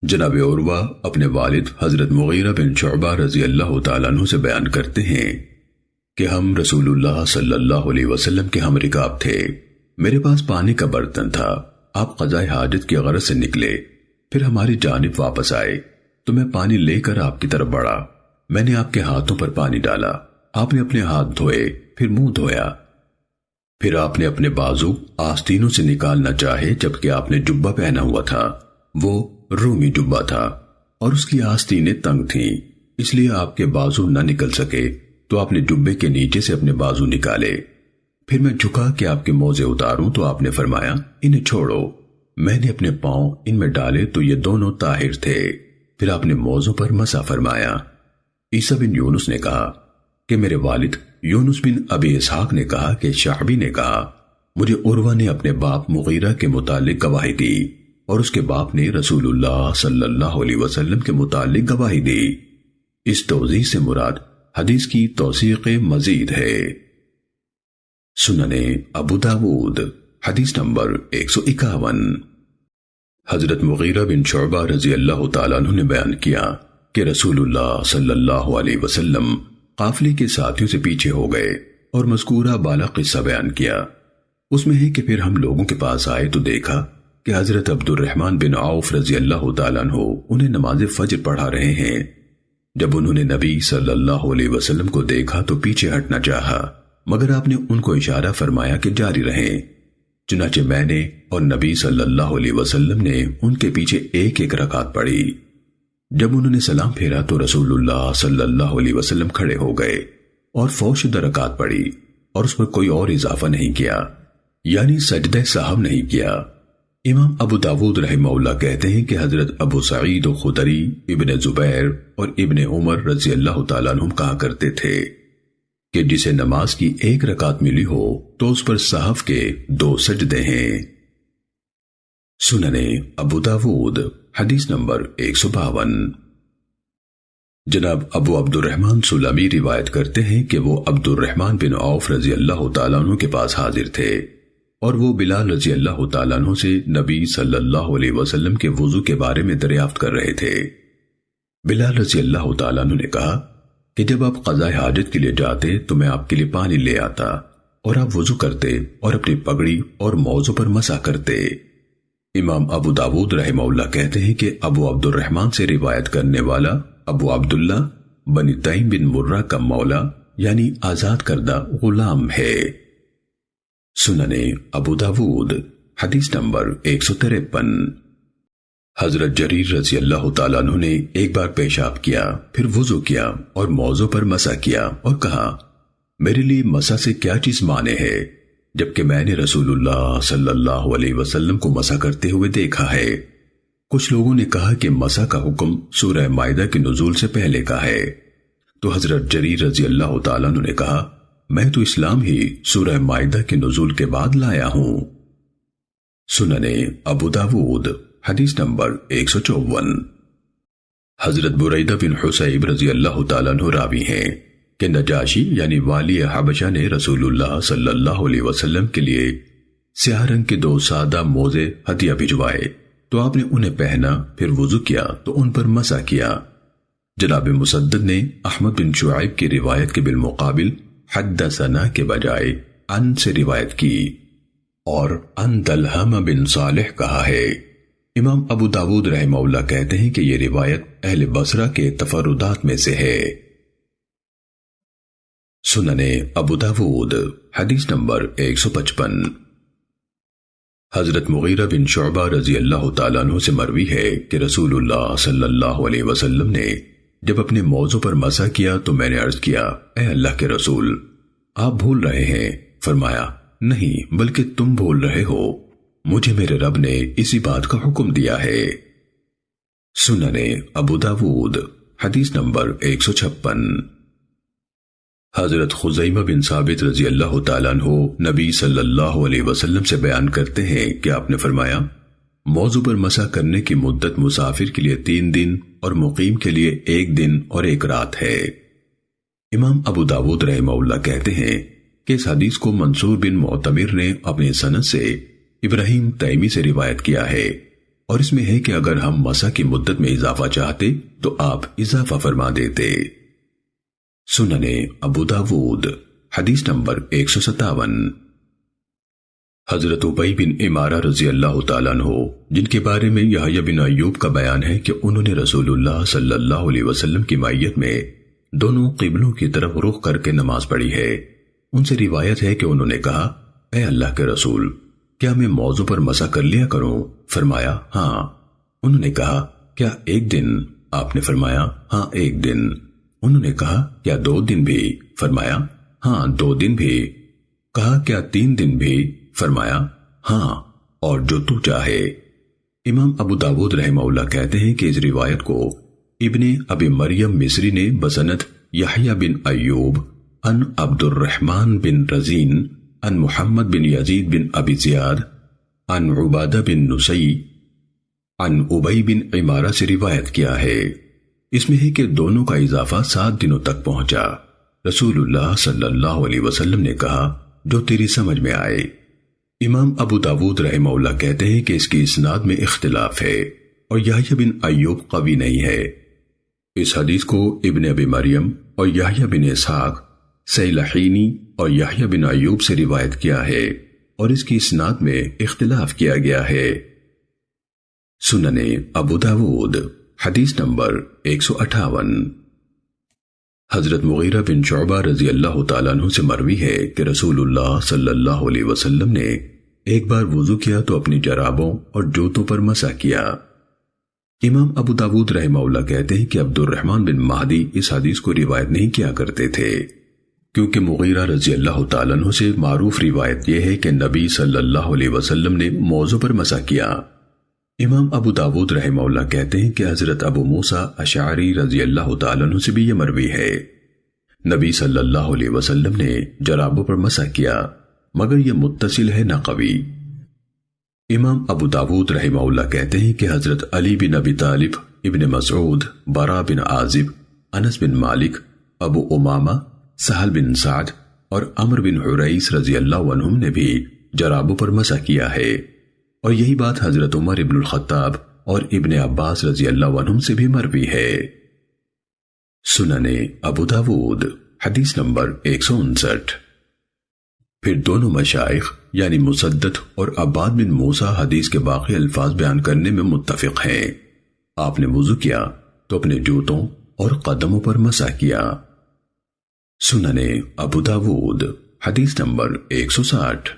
جناب عروہ اپنے والد حضرت مغیرہ بن شعبہ رضی اللہ تعالیٰ عنہ سے بیان کرتے ہیں کہ ہم رسول اللہ صلی اللہ علیہ وسلم کے ہم رکاب تھے۔ میرے پاس پانی کا برتن تھا۔ آپ قضائے حاجت کی غرض سے نکلے، پھر ہماری جانب واپس آئے تو میں پانی لے کر آپ کی طرف بڑھا۔ میں نے آپ کے ہاتھوں پر پانی ڈالا، آپ نے اپنے ہاتھ دھوئے، پھر منہ دھویا، پھر آپ نے اپنے بازو آستینوں سے نکالنا چاہے، جبکہ آپ نے جبہ پہنا ہوا تھا۔ وہ رومی جبہ تھا اور اس کی آستینیں تنگ تھیں، اس لیے آپ کے بازو نہ نکل سکے، تو آپ نے جبے کے نیچے سے اپنے بازو نکالے۔ پھر میں جھکا کہ آپ کے موزے اتاروں تو آپ نے فرمایا انہیں چھوڑو۔ میں نے اپنے پاؤں ان میں ڈالے تو یہ دونوں طاہر تھے۔ پھر آپ نے موزوں پر مسح فرمایا۔ عیسیٰ بن یونس نے کہا کہ میرے والد یونس بن ابی اسحاق نے کہا کہ شعبی نے کہا مجھے عروہ نے اپنے باپ مغیرہ کے متعلق گواہی دی اور اس کے باپ نے رسول اللہ صلی اللہ علیہ وسلم کے متعلق گواہی دی۔ اس توضیح سے مراد حدیث کی توثیق مزید ہے۔ سنن ابو داود حدیث نمبر 151۔ حضرت مغیرہ بن شعبہ رضی اللہ تعالیٰ عنہ نے بیان کیا کہ رسول اللہ صلی اللہ علیہ وسلم قافلے کے ساتھیوں سے پیچھے ہو گئے اور مذکورہ بالا قصہ بیان کیا۔ اس میں ہے کہ پھر ہم لوگوں کے پاس آئے تو دیکھا کہ حضرت عبد الرحمن بن عوف رضی اللہ تعالیٰ عنہ انہیں نماز فجر پڑھا رہے ہیں۔ جب انہوں نے نبی صلی اللہ علیہ وسلم کو دیکھا تو پیچھے ہٹنا چاہا، مگر آپ نے ان کو اشارہ فرمایا کہ جاری رہیں۔ چنانچہ میں نے اور نبی صلی اللہ علیہ وسلم نے ان کے پیچھے ایک ایک رکعت پڑھی۔ جب انہوں نے سلام پھیرا تو رسول اللہ صلی اللہ علیہ وسلم کھڑے ہو گئے اور فوشدہ رکعت پڑھی اور اس پر کوئی اور اضافہ نہیں کیا، یعنی سجدہ سہو نہیں کیا۔ امام ابو داود رحمہ اللہ کہتے ہیں کہ حضرت ابو سعید خدری، ابن زبیر اور ابن عمر رضی اللہ تعالیٰ عنہم کہا کرتے تھے کہ جسے نماز کی ایک رکعت ملی ہو تو اس پر سہو کے 2 سجدے ہیں۔ سنن ابو داود حدیث نمبر 152۔ جناب ابو عبد الرحمن سلمی روایت کرتے ہیں کہ وہ عبد الرحمن بن عوف رضی اللہ تعالیٰ عنہ کے پاس حاضر تھے اور وہ بلال رضی اللہ تعالیٰ عنہ سے نبی صلی اللہ علیہ وسلم کے وضو کے بارے میں دریافت کر رہے تھے۔ بلال رضی اللہ تعالیٰ عنہ نے کہا کہ جب آپ قضاء حاجت کے لیے جاتے تو میں آپ کے لیے پانی لے آتا اور آپ وضو کرتے اور اپنی پگڑی اور موزوں پر مسح کرتے۔ امام ابو داود رحمہ اللہ کہتے ہیں کہ ابو عبد الرحمن سے روایت کرنے والا ابو عبداللہ بن تیم بن مرہ کا مولا یعنی آزاد کردہ غلام ہے۔ سنن ابو داود حدیث نمبر 153۔ حضرت جریر رضی اللہ تعالیٰ عنہ نے ایک بار پیشاب کیا، پھر وضو کیا اور موضوع پر مسح کیا اور کہا میرے لیے مسح سے کیا چیز مانے ہے، جبکہ میں نے رسول اللہ صلی اللہ علیہ وسلم کو مسح کرتے ہوئے دیکھا ہے۔ کچھ لوگوں نے کہا کہ مسح کا حکم سورہ مائدہ کے نزول سے پہلے کا ہے، تو حضرت جریر رضی اللہ تعالیٰ عنہ نے کہا میں تو اسلام ہی سورہ مائدہ کے نزول کے بعد لایا ہوں۔ سنن ابو داود حدیث نمبر 154۔ حضرت بریدہ بن حصیب رضی اللہ تعالیٰ عنہ راوی ہیں کہ نجاشی یعنی والی حبشہ نے رسول اللہ صلی اللہ علیہ وسلم کے لیے سیاہ رنگ کے 2 سادہ موزے ہدیہ بھجوائے تو آپ نے انہیں پہنا، پھر وضو کیا تو ان پر مسح کیا۔ جناب مسدد نے احمد بن شعیب کی روایت کے بالمقابل حدثنا کے بجائے ان سے روایت کی اور ان دلہم بن صالح کہا ہے۔ امام ابو داود رحمہ اللہ کہتے ہیں کہ یہ روایت اہل بصرہ کے تفردات میں سے ہے۔ سنن ابو داود حدیث نمبر 155۔ حضرت مغیرہ بن شعبہ رضی اللہ تعالیٰ عنہ سے مروی ہے کہ رسول اللہ صلی اللہ علیہ وسلم نے جب اپنے موضوع پر مسح کیا تو میں نے عرض کیا اے اللہ کے رسول آپ بھول رہے ہیں؟ فرمایا نہیں بلکہ تم بھول رہے ہو، مجھے میرے رب نے اسی بات کا حکم دیا ہے۔ سنن ابو داود حدیث نمبر 156۔ حضرت خزیمہ بن ثابت رضی اللہ تعالیٰ عنہ نبی صلی اللہ علیہ وسلم سے بیان کرتے ہیں کہ آپ نے فرمایا موضوع پر مسح کرنے کی مدت مسافر کے لیے 3 دن اور مقیم کے لیے 1 دن اور 1 رات ہے۔ امام ابو داود رحمہ اللہ کہتے ہیں کہ اس حدیث کو منصور بن معتمر نے اپنے سند سے ابراہیم تیمی سے روایت کیا ہے اور اس میں ہے کہ اگر ہم مسح کی مدت میں اضافہ چاہتے تو آپ اضافہ فرما دیتے۔ سننے ابو داود حدیث نمبر 157۔ حضرت ابی بن عمارہ رضی اللہ تعالیٰ عنہ جن کے بارے میں یحییٰ بن ایوب کا بیان ہے کہ انہوں نے رسول اللہ صلی اللہ علیہ وسلم کی معیت میں دونوں قبلوں کی طرف رخ کر کے نماز پڑھی ہے، ان سے روایت ہے کہ انہوں نے کہا، اے اللہ کے رسول، کیا میں موضوع پر مسح کر لیا کروں؟ فرمایا ہاں۔ انہوں نے کہا، کیا ایک دن؟ آپ نے فرمایا ہاں ایک دن۔ انہوں نے کہا، کیا 2 دن بھی؟ فرمایا ہاں 2 دن بھی۔ کہا، کیا 3 دن بھی؟ فرمایا ہاں، اور جو تو چاہے۔ امام ابو داود رحمہ اللہ کہتے ہیں کہ اس روایت کو ابن ابی مریم مصری نے بسند یحییٰ بن ایوب ان عبد الرحمن بن رزین ان محمد بن یزید بن ابی زیاد ان عبادہ بن نسی ان ابی بن عمارہ سے روایت کیا ہے۔ اس میں ہے کہ دونوں کا اضافہ 7 دنوں تک پہنچا۔ رسول اللہ صلی اللہ علیہ وسلم نے کہا، جو تیری سمجھ میں آئے۔ امام ابو داود رحمہ اللہ کہتے ہیں کہ اس کی اسناد میں اختلاف ہے اور یحییٰ بن ایوب قوی نہیں ہے۔ اس حدیث کو ابن ابی مریم اور یحییٰ بن اسحاق سیلحینی اور یحییٰ بن ایوب سے روایت کیا ہے اور اس کی اسناد میں اختلاف کیا گیا ہے۔ سننے ابو داود حدیث نمبر 158۔ حضرت مغیرہ بن شعبہ رضی اللہ تعالیٰ عنہ سے مروی ہے کہ رسول اللہ صلی اللہ علیہ وسلم نے ایک بار وضو کیا تو اپنی جرابوں اور جوتوں پر مسح کیا۔ امام ابو داود رحمہ اللہ کہتے ہیں کہ عبد الرحمن بن مہدی اس حدیث کو روایت نہیں کیا کرتے تھے، کیونکہ مغیرہ رضی اللہ تعالیٰ عنہ سے معروف روایت یہ ہے کہ نبی صلی اللہ علیہ وسلم نے موضوع پر مسح کیا۔ امام ابو داود رحمہ اللہ کہتے ہیں کہ حضرت ابو موسیٰ اشعری رضی اللہ تعالیٰ عنہ سے بھی یہ مروی ہے، نبی صلی اللہ علیہ وسلم نے جرابوں پر مسح کیا، مگر یہ متصل ہے نہ قوی۔ امام ابو داود رحمہ اللہ کہتے ہیں کہ حضرت علی بن ابی طالب، ابن مسعود، براء بن عازب، انس بن مالک، ابو امامہ، سہل بن سعد اور عمر بن حریث رضی اللہ عنہم نے بھی جرابوں پر مسح کیا ہے، اور یہی بات حضرت عمر ابن الخطاب اور ابن عباس رضی اللہ عنہم سے بھی مروی ہے۔ سننے ابو داود حدیث نمبر 159۔ پھر دونوں مشائخ یعنی مسدد اور عباد بن موسیٰ حدیث کے باقی الفاظ بیان کرنے میں متفق ہیں۔ آپ نے وضو کیا تو اپنے جوتوں اور قدموں پر مسح کیا۔ سننے ابو داود حدیث نمبر 160۔